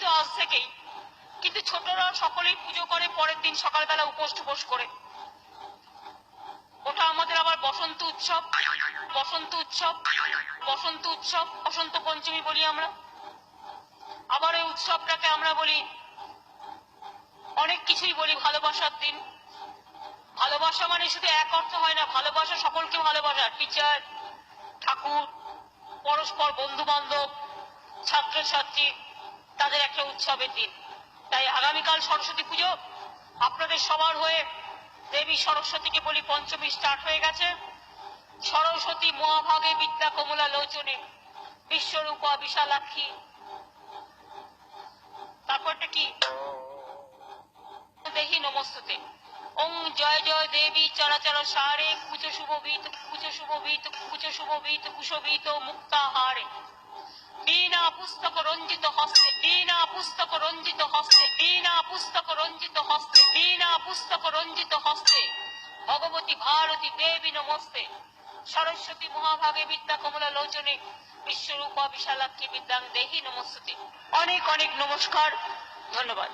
তো আজ থেকেই, কিন্তু ছোটরা সকলেই পুজো করে পরের দিন সকালবেলা উপোস টুপোস করে। ওটা আমাদের আবার বসন্ত উৎসব, বসন্ত উৎসব, বসন্ত উৎসব, বসন্ত পঞ্চমী বলি আমরা। আবার এই উৎসবটাকে আমরা বলি, অনেক কিছুই বলি, ভালোবাসার দিন। ভালোবাসা মানে শুধু এক অর্থ হয় না, ভালোবাসা সকলকে ভালোবাসা, টিচার, ঠাকুর, পরস্পর, বন্ধু বান্ধব, ছাত্রছাত্রী, তাদের একটা উৎসবের দিন। তাই আগামীকাল সরস্বতী পুজো, আপনাদের সবার হয়ে দেবী সরস্বতীকে বলি পঞ্চমী স্টার্ট হয়ে গেছে। সরস্বতী মহাভাগে বিদ্যা কমলা লোচনে বিশ্বরূপা বিশালাক্ষী, তারপরটা কি, দেহি নমস্তুতে। ওং জয় জয় দেবী চরাচর সারে কুচ শুভবিত কুচ শুভবিত কুচ শুভবিত কুশবিত মুক্তাহারে। বীণা পুস্তক রঞ্জিত হস্তে, বীণা পুস্তক রঞ্জিত হস্তে, বীণা পুস্তক রঞ্জিত হস্তে, বীণা পুস্তক রঞ্জিত হস্তে ভগবতী ভারতী দেবী নমস্তে। সরস্বতী মহাভাগে বিদ্যা কমলা লোচনে বিশ্বরূপা বিশালাক্ষী বিদ্যাং দেহি নমস্তুতে। অনেক অনেক নমস্কার, ধন্যবাদ।